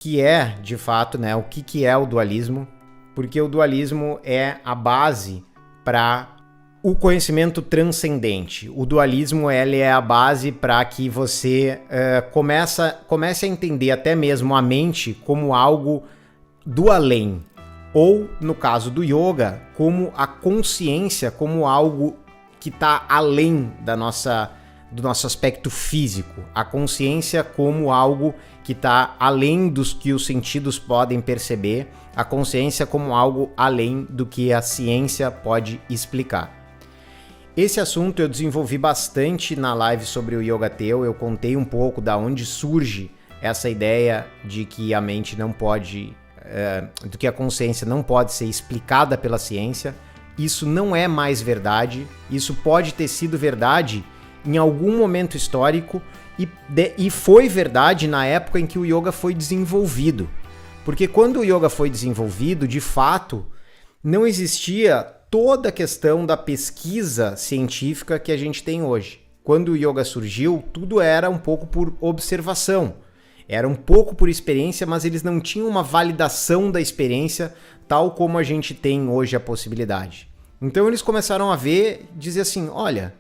que é, de fato, né, o que é o dualismo, porque o dualismo é a base para o conhecimento transcendente. O dualismo ele é a base para que você comece a entender até mesmo a mente como algo do além, ou, no caso do yoga, como a consciência, como algo que está além do nosso aspecto físico. A consciência como algo que está além dos que os sentidos podem perceber, a consciência como algo além do que a ciência pode explicar. Esse assunto eu desenvolvi bastante na live sobre o Yoga Teu. Eu contei um pouco da onde surge essa ideia de que a mente não pode, do que a consciência não pode ser explicada pela ciência. Isso não é mais verdade. Isso pode ter sido verdade em algum momento histórico e foi verdade na época em que o yoga foi desenvolvido. Porque quando o yoga foi desenvolvido, de fato, não existia toda a questão da pesquisa científica que a gente tem hoje. Quando o yoga surgiu, tudo era um pouco por observação, era um pouco por experiência, mas eles não tinham uma validação da experiência tal como a gente tem hoje a possibilidade. Então eles começaram a dizer assim, olha,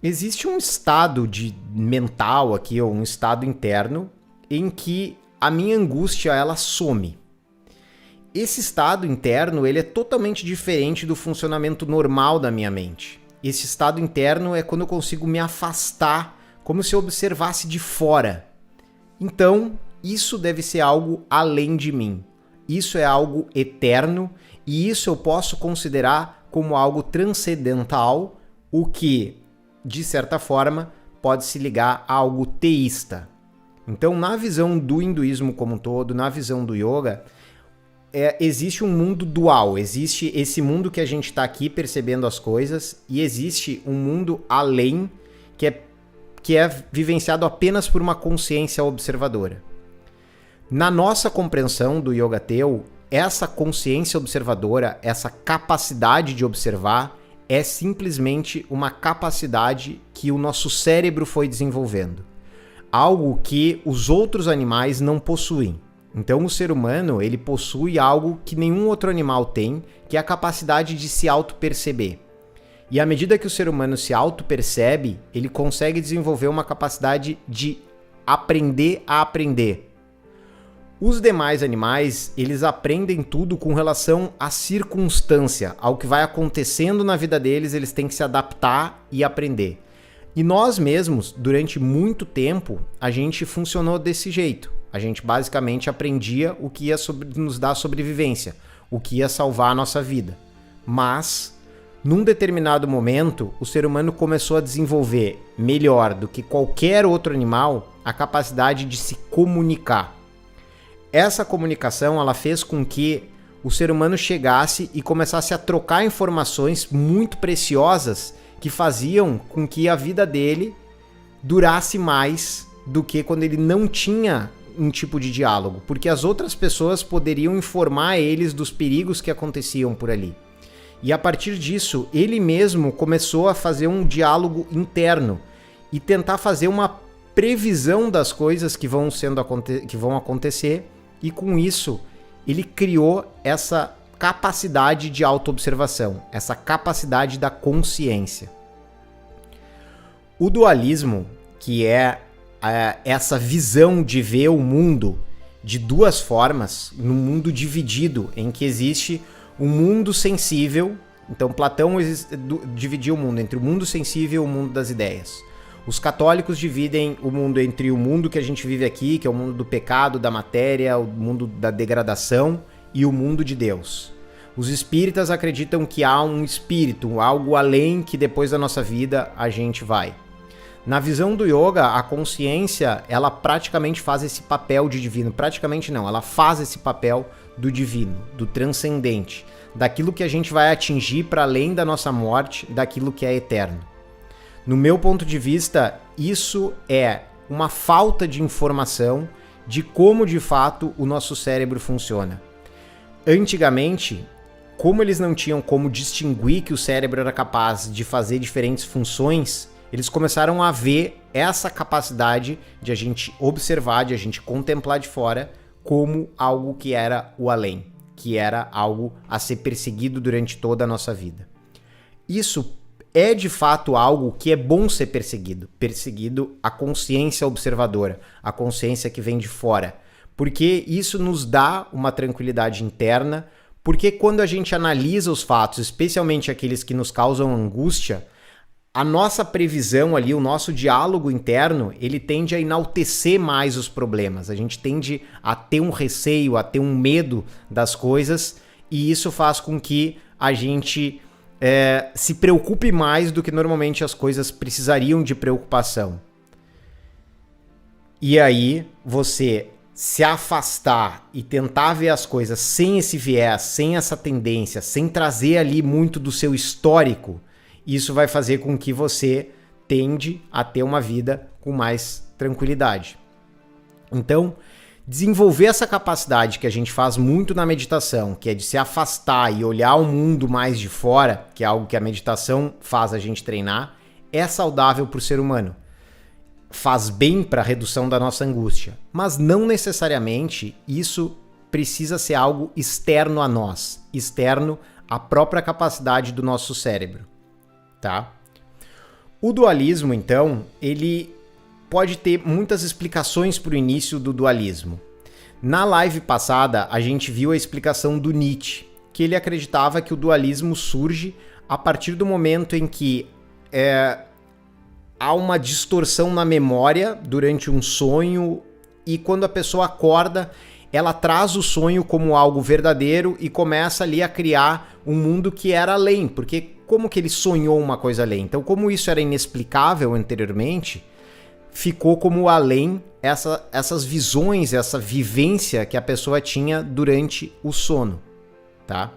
existe um estado mental aqui, ou um estado interno, em que a minha angústia ela some. Esse estado interno ele é totalmente diferente do funcionamento normal da minha mente. Esse estado interno é quando eu consigo me afastar, como se eu observasse de fora. Então, isso deve ser algo além de mim. Isso é algo eterno e isso eu posso considerar como algo transcendental, o que, de certa forma, pode se ligar a algo teísta. Então, na visão do hinduísmo como um todo, na visão do yoga, existe um mundo dual, existe esse mundo que a gente está aqui percebendo as coisas e existe um mundo além que é vivenciado apenas por uma consciência observadora. Na nossa compreensão do Yoga Teu, essa consciência observadora, essa capacidade de observar, é simplesmente uma capacidade que o nosso cérebro foi desenvolvendo. Algo que os outros animais não possuem. Então o ser humano ele possui algo que nenhum outro animal tem, que é a capacidade de se auto-perceber. E à medida que o ser humano se auto-percebe, ele consegue desenvolver uma capacidade de aprender a aprender. Os demais animais, eles aprendem tudo com relação à circunstância, ao que vai acontecendo na vida deles, eles têm que se adaptar e aprender. E nós mesmos, durante muito tempo, a gente funcionou desse jeito. A gente basicamente aprendia o que ia nos dar sobrevivência, o que ia salvar a nossa vida. Mas, num determinado momento, o ser humano começou a desenvolver, melhor do que qualquer outro animal, a capacidade de se comunicar. Essa comunicação ela fez com que o ser humano chegasse e começasse a trocar informações muito preciosas que faziam com que a vida dele durasse mais do que quando ele não tinha um tipo de diálogo, porque as outras pessoas poderiam informar eles dos perigos que aconteciam por ali. E a partir disso, ele mesmo começou a fazer um diálogo interno e tentar fazer uma previsão das coisas que vão acontecer, e com isso ele criou essa capacidade de autoobservação, essa capacidade da consciência. O dualismo, que é essa visão de ver o mundo de duas formas, num mundo dividido, em que existe um mundo sensível. Então Platão dividiu o mundo entre o mundo sensível e o mundo das ideias. Os católicos dividem o mundo entre o mundo que a gente vive aqui, que é o mundo do pecado, da matéria, o mundo da degradação, e o mundo de Deus. Os espíritas acreditam que há um espírito, algo além que depois da nossa vida a gente vai. Na visão do yoga, a consciência, ela praticamente faz esse papel de divino. Praticamente não, ela faz esse papel do divino, do transcendente, daquilo que a gente vai atingir para além da nossa morte, daquilo que é eterno. No meu ponto de vista, isso é uma falta de informação de como de fato o nosso cérebro funciona. Antigamente, como eles não tinham como distinguir que o cérebro era capaz de fazer diferentes funções, eles começaram a ver essa capacidade de a gente observar, de a gente contemplar de fora, como algo que era o além, que era algo a ser perseguido durante toda a nossa vida. Isso é de fato algo que é bom ser perseguido a consciência observadora, a consciência que vem de fora, porque isso nos dá uma tranquilidade interna, porque quando a gente analisa os fatos, especialmente aqueles que nos causam angústia, a nossa previsão ali, o nosso diálogo interno, ele tende a enaltecer mais os problemas. A gente tende a ter um receio, a ter um medo das coisas, e isso faz com que a gente se preocupe mais do que normalmente as coisas precisariam de preocupação. E aí, você se afastar e tentar ver as coisas sem esse viés, sem essa tendência, sem trazer ali muito do seu histórico, isso vai fazer com que você tende a ter uma vida com mais tranquilidade. Então, desenvolver essa capacidade que a gente faz muito na meditação, que é de se afastar e olhar o mundo mais de fora, que é algo que a meditação faz a gente treinar, é saudável para o ser humano. Faz bem para a redução da nossa angústia, mas não necessariamente isso precisa ser algo externo a nós, externo à própria capacidade do nosso cérebro. Tá? O dualismo, então, ele pode ter muitas explicações para o início do dualismo. Na live passada, a gente viu a explicação do Nietzsche, que ele acreditava que o dualismo surge a partir do momento em que há uma distorção na memória durante um sonho e quando a pessoa acorda, ela traz o sonho como algo verdadeiro e começa ali a criar um mundo que era além, porque como que ele sonhou uma coisa além? Então, como isso era inexplicável anteriormente, ficou como além essas visões, essa vivência que a pessoa tinha durante o sono, tá?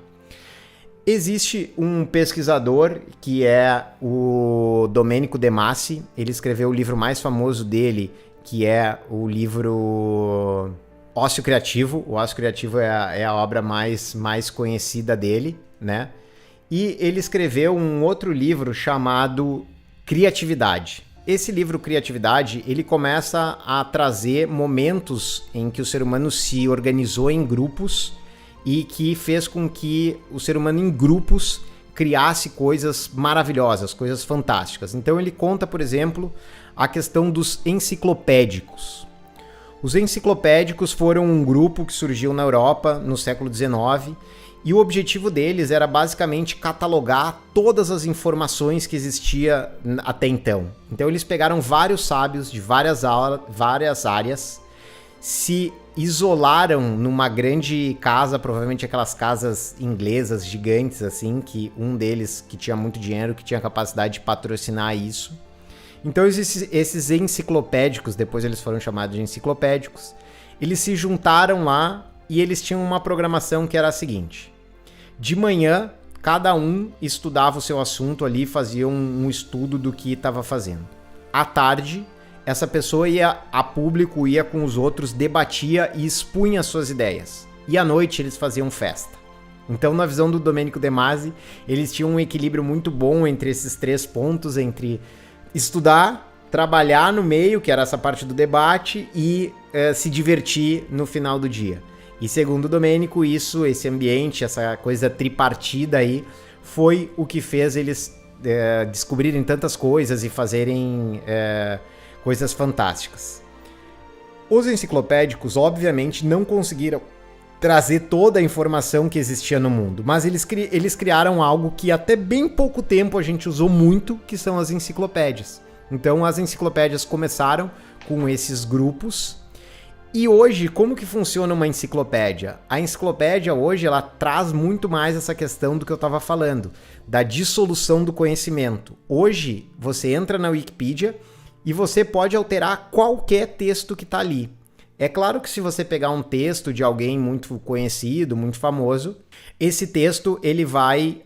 Existe um pesquisador que é o Domenico De Masi, ele escreveu o livro mais famoso dele, que é o livro Ócio Criativo. O Ócio Criativo é a obra mais conhecida dele, né? E ele escreveu um outro livro chamado Criatividade. Esse livro Criatividade, ele começa a trazer momentos em que o ser humano se organizou em grupos e que fez com que o ser humano em grupos criasse coisas maravilhosas, coisas fantásticas. Então ele conta, por exemplo, a questão dos enciclopédicos. Os enciclopédicos foram um grupo que surgiu na Europa no século XIX e o objetivo deles era basicamente catalogar todas as informações que existia até então. Então eles pegaram vários sábios de várias áreas, se isolaram numa grande casa, provavelmente aquelas casas inglesas gigantes assim, que um deles que tinha muito dinheiro, que tinha capacidade de patrocinar isso. Então esses enciclopédicos, depois eles foram chamados de enciclopédicos, eles se juntaram lá e eles tinham uma programação que era a seguinte: de manhã, cada um estudava o seu assunto ali, fazia um estudo do que estava fazendo. À tarde, essa pessoa ia a público, ia com os outros, debatia e expunha suas ideias. E à noite eles faziam festa. Então, na visão do Domenico De Masi, eles tinham um equilíbrio muito bom entre esses três pontos, entre estudar, trabalhar no meio, que era essa parte do debate, e se divertir no final do dia. E segundo o Domênico, esse ambiente, essa coisa tripartida aí, foi o que fez eles descobrirem tantas coisas e fazerem coisas fantásticas. Os enciclopédicos, obviamente, não conseguiram trazer toda a informação que existia no mundo, mas eles criaram algo que até bem pouco tempo a gente usou muito, que são as enciclopédias. Então as enciclopédias começaram com esses grupos. E hoje, como que funciona uma enciclopédia? A enciclopédia hoje, ela traz muito mais essa questão do que eu estava falando, da dissolução do conhecimento. Hoje, você entra na Wikipedia e você pode alterar qualquer texto que está ali. É claro que se você pegar um texto de alguém muito conhecido, muito famoso, esse texto, ele vai,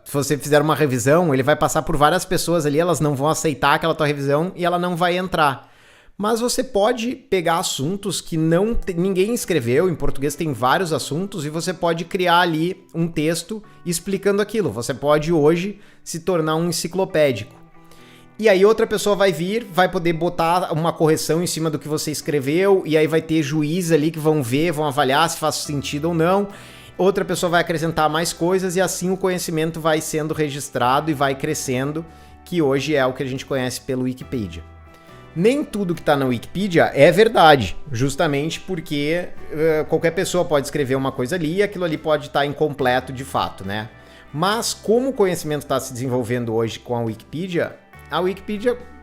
se você fizer uma revisão, ele vai passar por várias pessoas ali, elas não vão aceitar aquela tua revisão e ela não vai entrar. Mas você pode pegar assuntos que ninguém escreveu, em português tem vários assuntos, e você pode criar ali um texto explicando aquilo. Você pode hoje se tornar um enciclopédico. E aí outra pessoa vai vir, vai poder botar uma correção em cima do que você escreveu, e aí vai ter juízes ali que vão ver, vão avaliar se faz sentido ou não. Outra pessoa vai acrescentar mais coisas e assim o conhecimento vai sendo registrado e vai crescendo, que hoje é o que a gente conhece pelo Wikipedia. Nem tudo que está na Wikipedia é verdade, justamente porque qualquer pessoa pode escrever uma coisa ali e aquilo ali pode estar incompleto de fato, né? Mas como o conhecimento está se desenvolvendo hoje com a Wikipedia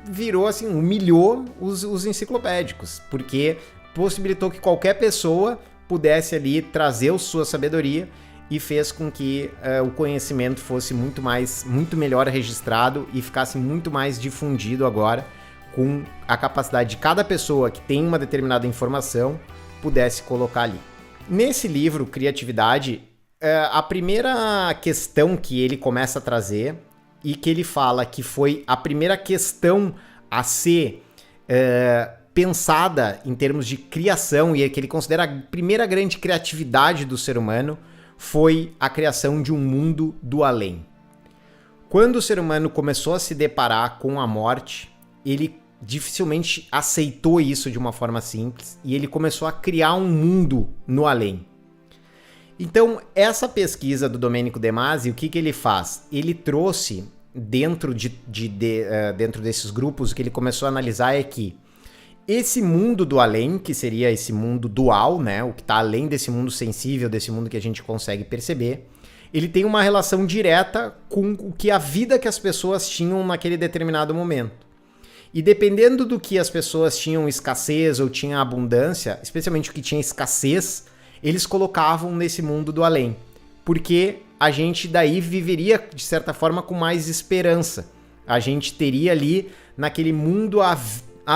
virou assim, humilhou os enciclopédicos, porque possibilitou que qualquer pessoa pudesse ali trazer a sua sabedoria e fez com que o conhecimento fosse muito melhor registrado e ficasse muito mais difundido agora, com a capacidade de cada pessoa que tem uma determinada informação pudesse colocar ali. Nesse livro, Criatividade, a primeira questão que ele começa a trazer e que ele fala que foi a primeira questão a ser pensada em termos de criação e que ele considera a primeira grande criatividade do ser humano foi a criação de um mundo do além. Quando o ser humano começou a se deparar com a morte, ele dificilmente aceitou isso de uma forma simples e ele começou a criar um mundo no além. Então, essa pesquisa do Domenico De Masi, o que ele faz? Ele trouxe, dentro desses grupos, o que ele começou a analisar é que esse mundo do além, que seria esse mundo dual, né, o que está além desse mundo sensível, desse mundo que a gente consegue perceber, ele tem uma relação direta com o que a vida que as pessoas tinham naquele determinado momento. E dependendo do que as pessoas tinham escassez ou tinham abundância, especialmente o que tinha escassez, eles colocavam nesse mundo do além. Porque a gente daí viveria, de certa forma, com mais esperança. A gente teria ali, naquele mundo a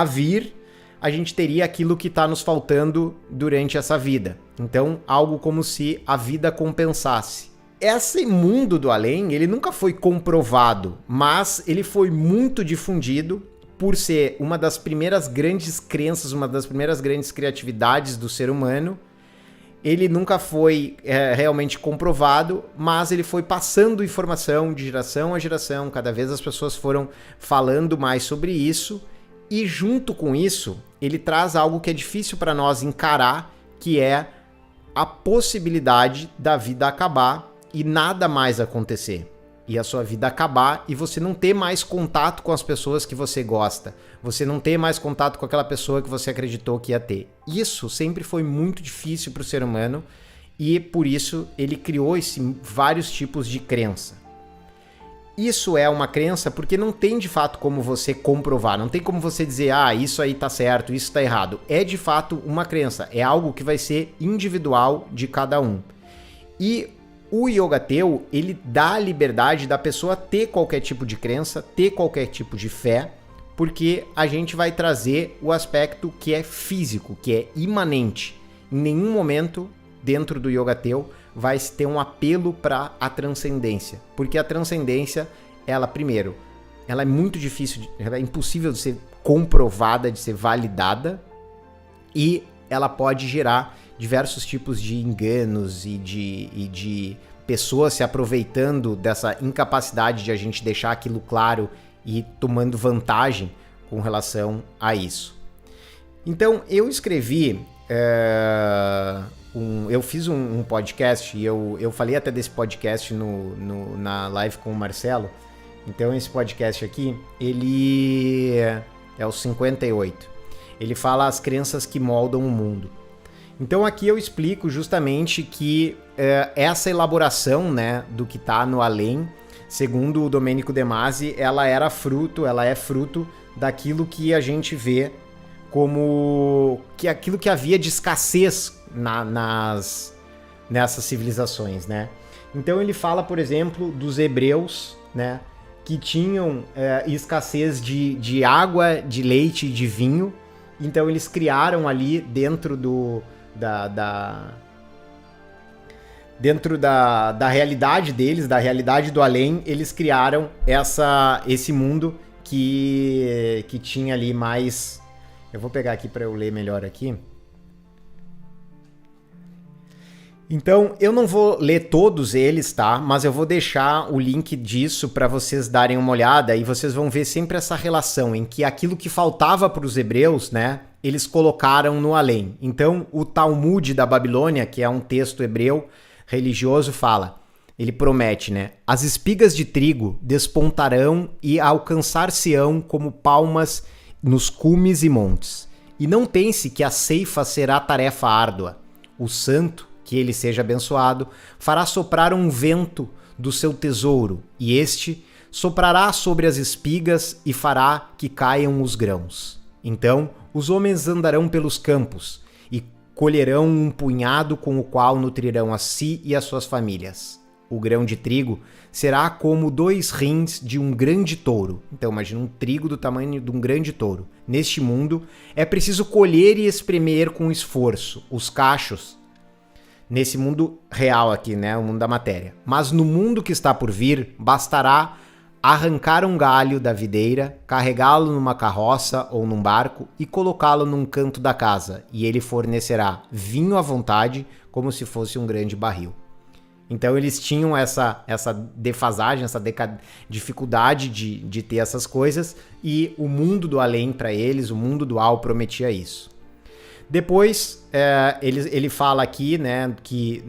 vir, a gente teria aquilo que está nos faltando durante essa vida. Então, algo como se a vida compensasse. Esse mundo do além, ele nunca foi comprovado, mas ele foi muito difundido por ser uma das primeiras grandes crenças, uma das primeiras grandes criatividades do ser humano. Ele nunca foi realmente comprovado, mas ele foi passando informação de geração a geração, cada vez as pessoas foram falando mais sobre isso, e junto com isso, ele traz algo que é difícil para nós encarar, que é a possibilidade da vida acabar e nada mais acontecer. E a sua vida acabar e você não ter mais contato com as pessoas que você gosta. Você não ter mais contato com aquela pessoa que você acreditou que ia ter. Isso sempre foi muito difícil para o ser humano e por isso ele criou vários tipos de crença. Isso é uma crença porque não tem de fato como você comprovar, não tem como você dizer, isso aí tá certo, isso tá errado. É de fato uma crença, é algo que vai ser individual de cada um. E o Yoga Teu, ele dá a liberdade da pessoa ter qualquer tipo de crença, ter qualquer tipo de fé, porque a gente vai trazer o aspecto que é físico, que é imanente. Em nenhum momento, dentro do Yoga Teu, vai ter um apelo para a transcendência. Porque a transcendência, ela é muito difícil, ela é impossível de ser comprovada, de ser validada, e ela pode gerar diversos tipos de enganos e de pessoas se aproveitando dessa incapacidade de a gente deixar aquilo claro e tomando vantagem com relação a isso. Então, eu escrevi, eu fiz um podcast e eu falei até desse podcast na live com o Marcelo. Então, esse podcast aqui, ele é o 58. Ele fala as crenças que moldam o mundo. Então aqui eu explico justamente que essa elaboração, né, do que está no além, segundo o Domenico De Masi, ela é fruto daquilo que a gente vê como aquilo que havia de escassez nessas civilizações, né? Então ele fala, por exemplo, dos hebreus, né, que tinham escassez de água, de leite e de vinho. Então eles criaram ali dentro da realidade deles, da realidade do além, eles criaram esse mundo que tinha ali mais... Eu vou pegar aqui para eu ler melhor aqui. Então, eu não vou ler todos eles, tá? Mas eu vou deixar o link disso para vocês darem uma olhada e vocês vão ver sempre essa relação em que aquilo que faltava para os hebreus, né, eles colocaram no além. Então, o Talmud da Babilônia, que é um texto hebreu religioso, fala, ele promete, né? As espigas de trigo despontarão e alcançar-se-ão como palmas nos cumes e montes. E não pense que a ceifa será tarefa árdua. O santo, que ele seja abençoado, fará soprar um vento do seu tesouro, e este soprará sobre as espigas e fará que caiam os grãos. Então os homens andarão pelos campos e colherão um punhado com o qual nutrirão a si e as suas famílias. O grão de trigo será como 2 rins de um grande touro. Então imagina um trigo do tamanho de um grande touro. Neste mundo é preciso colher e espremer com esforço os cachos, nesse mundo real aqui, né, o mundo da matéria. Mas no mundo que está por vir, bastará arrancar um galho da videira, carregá-lo numa carroça ou num barco e colocá-lo num canto da casa, e ele fornecerá vinho à vontade, como se fosse um grande barril. Então eles tinham essa defasagem, essa dificuldade de ter essas coisas, e o mundo do além para eles, o mundo dual prometia isso. Depois, ele fala aqui, né, que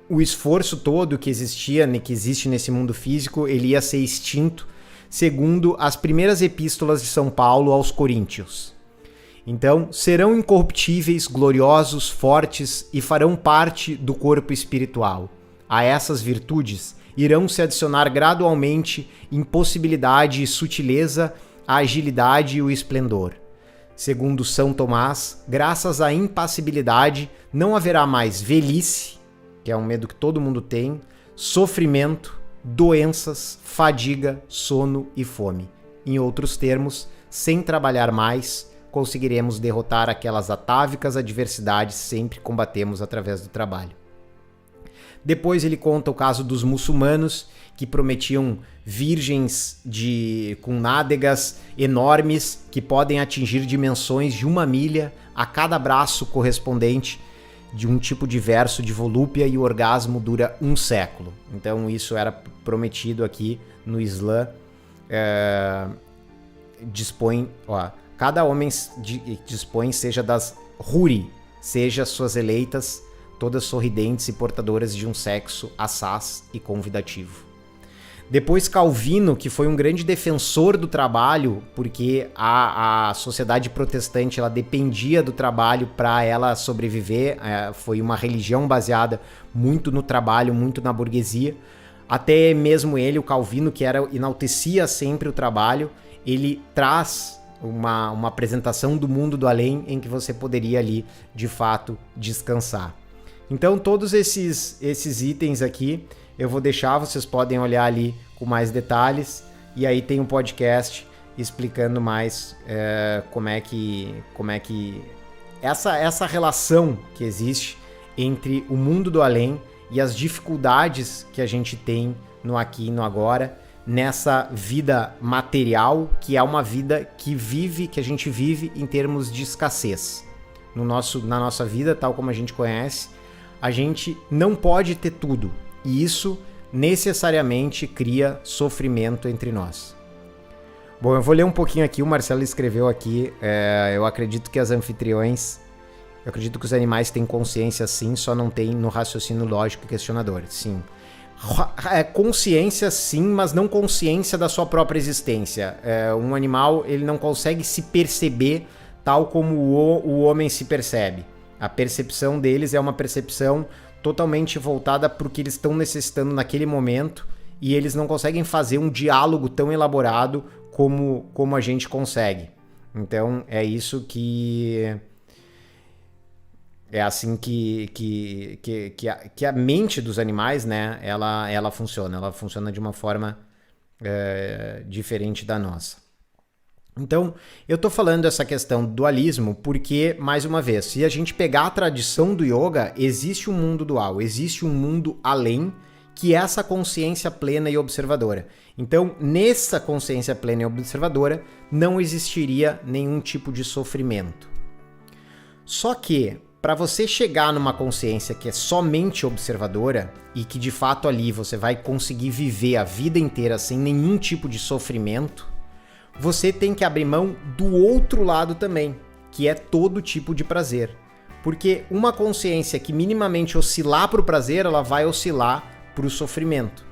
o esforço todo que existia, né, que existe nesse mundo físico, ele ia ser extinto, segundo as primeiras epístolas de São Paulo aos Coríntios. Então, serão incorruptíveis, gloriosos, fortes e farão parte do corpo espiritual. A essas virtudes irão se adicionar gradualmente impossibilidade e sutileza, a agilidade e o esplendor. Segundo São Tomás, graças à impassibilidade, não haverá mais velhice, que é um medo que todo mundo tem, sofrimento, doenças, fadiga, sono e fome. Em outros termos, sem trabalhar mais, conseguiremos derrotar aquelas atávicas adversidades que sempre combatemos através do trabalho. Depois ele conta o caso dos muçulmanos, que prometiam virgens com nádegas enormes que podem atingir dimensões de 1 milha a cada braço correspondente de um tipo diverso de volúpia, e o orgasmo dura 1 século. Então isso era prometido aqui no Islã. Cada homem dispõe, seja das huri, seja suas eleitas, todas sorridentes e portadoras de um sexo assaz e convidativo. Depois Calvino, que foi um grande defensor do trabalho, porque a sociedade protestante ela dependia do trabalho para ela sobreviver, foi uma religião baseada muito no trabalho, muito na burguesia. Até mesmo ele, o Calvino, que enaltecia sempre o trabalho, ele traz uma apresentação do mundo do além em que você poderia ali, de fato, descansar. Então todos esses itens aqui eu vou deixar, vocês podem olhar ali com mais detalhes, e aí tem um podcast explicando mais como é que essa relação que existe entre o mundo do além e as dificuldades que a gente tem no aqui e no agora, nessa vida material, que é uma vida que a gente vive em termos de escassez. Na nossa vida, tal como a gente conhece, a gente não pode ter tudo, e isso necessariamente cria sofrimento entre nós. Bom, eu vou ler um pouquinho aqui, o Marcelo escreveu aqui, eu acredito que eu acredito que os animais têm consciência sim, só não tem no raciocínio lógico e questionador, sim. Consciência sim, mas não consciência da sua própria existência. Um animal, ele não consegue se perceber tal como o homem se percebe. A percepção deles é uma percepção totalmente voltada para o que eles estão necessitando naquele momento, e eles não conseguem fazer um diálogo tão elaborado como a gente consegue. Então é isso que é assim que a mente dos animais, né, ela funciona de uma forma diferente da nossa. Então, eu tô falando essa questão do dualismo porque, mais uma vez, se a gente pegar a tradição do yoga, existe um mundo dual, existe um mundo além, que é essa consciência plena e observadora. Então, nessa consciência plena e observadora, não existiria nenhum tipo de sofrimento. Só que, para você chegar numa consciência que é somente observadora e que de fato ali você vai conseguir viver a vida inteira sem nenhum tipo de sofrimento, você tem que abrir mão do outro lado também, que é todo tipo de prazer. Porque uma consciência que minimamente oscilar para o prazer, ela vai oscilar para o sofrimento.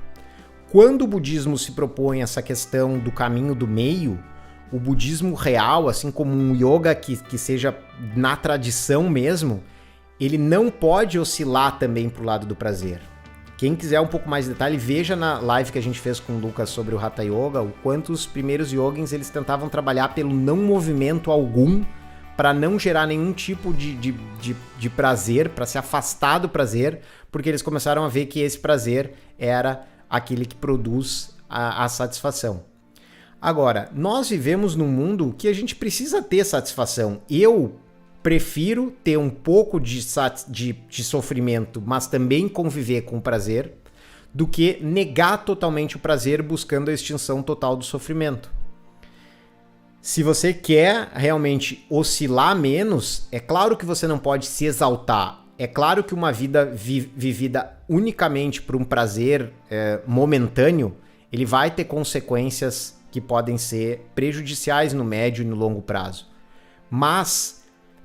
Quando o budismo se propõe essa questão do caminho do meio, o budismo real, assim como um yoga que seja na tradição mesmo, ele não pode oscilar também para o lado do prazer. Quem quiser um pouco mais de detalhe, veja na live que a gente fez com o Lucas sobre o Hatha Yoga, o quanto os primeiros yogins eles tentavam trabalhar pelo não movimento algum, para não gerar nenhum tipo de prazer, para se afastar do prazer, porque eles começaram a ver que esse prazer era aquele que produz a satisfação. Agora, nós vivemos num mundo que a gente precisa ter satisfação. Eu prefiro ter um pouco de sofrimento, mas também conviver com o prazer, do que negar totalmente o prazer buscando a extinção total do sofrimento. Se você quer realmente oscilar menos, é claro que você não pode se exaltar. É claro que uma vida vivida unicamente por um prazer momentâneo, ele vai ter consequências que podem ser prejudiciais no médio e no longo prazo. Mas,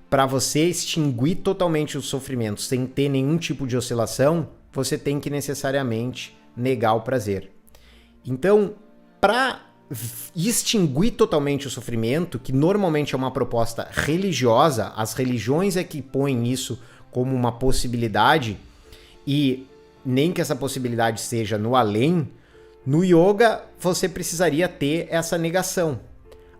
para você extinguir totalmente o sofrimento sem ter nenhum tipo de oscilação, você tem que necessariamente negar o prazer. Então, para extinguir totalmente o sofrimento, que normalmente é uma proposta religiosa, as religiões é que põem isso como uma possibilidade, e nem que essa possibilidade seja no além, no yoga você precisaria ter essa negação,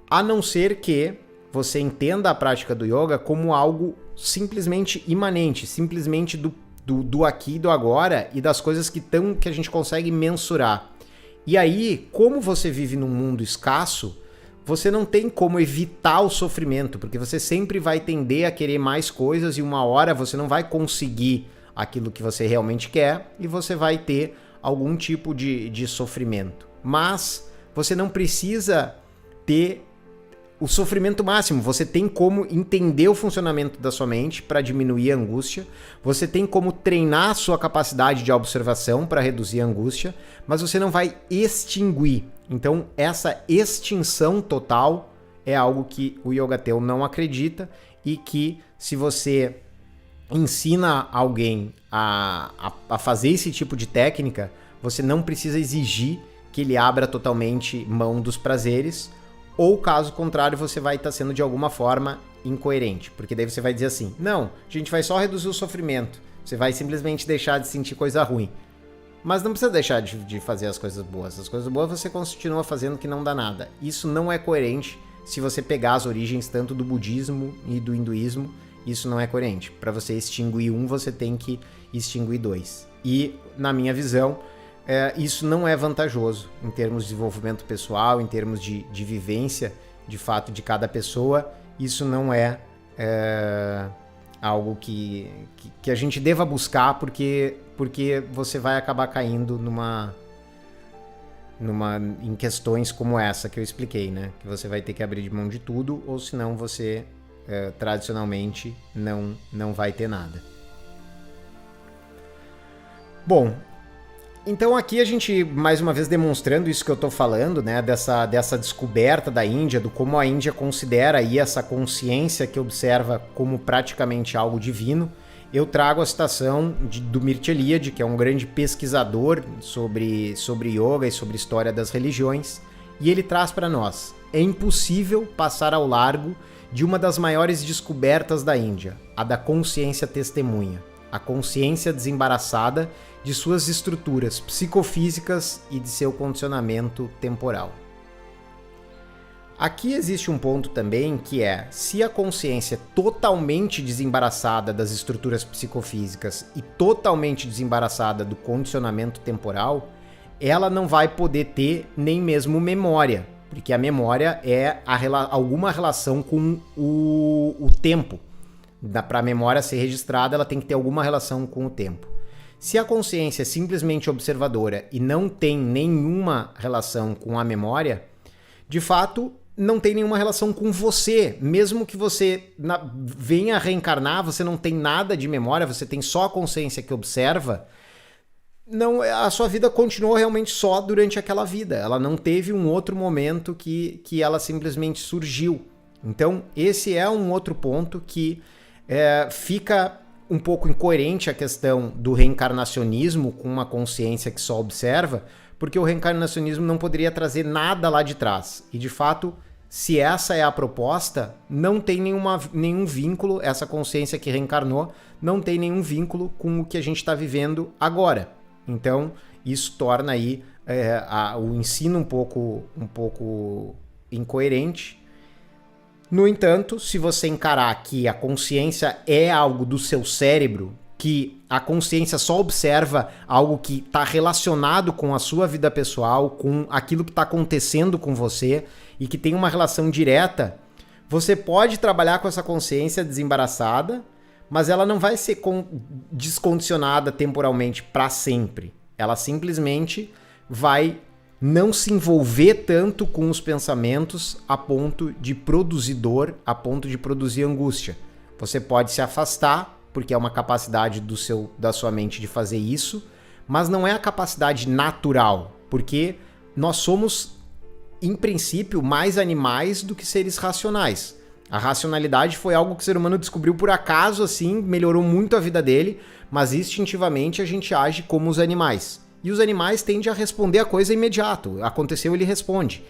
a não ser que você entenda a prática do yoga como algo simplesmente imanente, simplesmente do aqui e do agora e das coisas que a gente consegue mensurar. E aí, como você vive num mundo escasso, você não tem como evitar o sofrimento, porque você sempre vai tender a querer mais coisas e uma hora você não vai conseguir aquilo que você realmente quer e você vai ter algum tipo de sofrimento. Mas você não precisa ter o sofrimento máximo, você tem como entender o funcionamento da sua mente para diminuir a angústia, você tem como treinar a sua capacidade de observação para reduzir a angústia, mas você não vai extinguir. Então, essa extinção total é algo que o Yoga Teu não acredita e que se você ensina alguém a fazer esse tipo de técnica, você não precisa exigir que ele abra totalmente mão dos prazeres, ou caso contrário, você vai estar sendo de alguma forma incoerente, porque daí você vai dizer assim, não, a gente vai só reduzir o sofrimento, você vai simplesmente deixar de sentir coisa ruim. Mas não precisa deixar de fazer as coisas boas você continua fazendo que não dá nada. Isso não é coerente se você pegar as origens tanto do budismo e do hinduísmo, isso não é coerente. Para você extinguir um, você tem que extinguir dois. E, na minha visão, isso não é vantajoso em termos de desenvolvimento pessoal, em termos de vivência, de fato, de cada pessoa. Isso não é algo que a gente deva buscar, porque você vai acabar caindo em questões como essa que eu expliquei, né? Que você vai ter que abrir de mão de tudo, ou senão você, tradicionalmente, não vai ter nada. Bom, então aqui a gente, mais uma vez demonstrando isso que eu estou falando, né, dessa descoberta da Índia, do como a Índia considera aí essa consciência que observa como praticamente algo divino, eu trago a citação do Mircea Eliade, que é um grande pesquisador sobre yoga e sobre história das religiões, e ele traz para nós: é impossível passar ao largo de uma das maiores descobertas da Índia, a da consciência testemunha, a consciência desembaraçada de suas estruturas psicofísicas e de seu condicionamento temporal. Aqui existe um ponto também que é, se a consciência é totalmente desembaraçada das estruturas psicofísicas e totalmente desembaraçada do condicionamento temporal, ela não vai poder ter nem mesmo memória, porque a memória é alguma relação com o tempo. Para a memória ser registrada, ela tem que ter alguma relação com o tempo. Se a consciência é simplesmente observadora e não tem nenhuma relação com a memória, de fato, não tem nenhuma relação com você. Mesmo que você venha reencarnar, você não tem nada de memória, você tem só a consciência que observa, não, a sua vida continuou realmente só durante aquela vida. Ela não teve um outro momento que ela simplesmente surgiu. Então, esse é um outro ponto que fica um pouco incoerente a questão do reencarnacionismo com uma consciência que só observa, porque o reencarnacionismo não poderia trazer nada lá de trás. E, de fato, se essa é a proposta, não tem nenhum vínculo, essa consciência que reencarnou, não tem nenhum vínculo com o que a gente está vivendo agora. Então, isso torna aí o ensino um pouco incoerente. No entanto, se você encarar que a consciência é algo do seu cérebro, que a consciência só observa algo que está relacionado com a sua vida pessoal, com aquilo que está acontecendo com você e que tem uma relação direta, você pode trabalhar com essa consciência desembaraçada, mas ela não vai ser descondicionada temporalmente para sempre. Ela simplesmente vai não se envolver tanto com os pensamentos a ponto de produzir dor, a ponto de produzir angústia. Você pode se afastar, porque é uma capacidade da sua mente de fazer isso, mas não é a capacidade natural, porque nós somos, em princípio, mais animais do que seres racionais. A racionalidade foi algo que o ser humano descobriu por acaso, assim, melhorou muito a vida dele, mas instintivamente a gente age como os animais. E os animais tendem a responder a coisa imediato. Aconteceu, ele responde.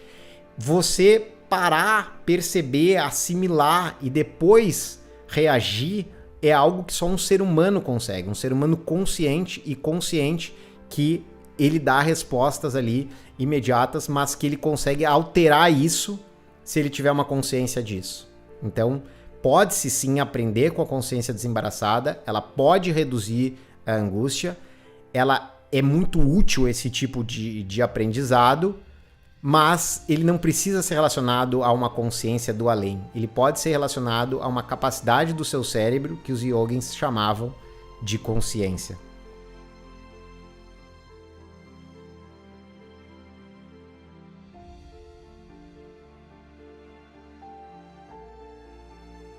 Você parar, perceber, assimilar e depois reagir é algo que só um ser humano consegue. Um ser humano consciente que ele dá respostas ali imediatas, mas que ele consegue alterar isso se ele tiver uma consciência disso. Então, pode-se sim aprender com a consciência desembaraçada, ela pode reduzir a angústia, ela é muito útil esse tipo de aprendizado, mas ele não precisa ser relacionado a uma consciência do além. Ele pode ser relacionado a uma capacidade do seu cérebro que os yogins chamavam de consciência.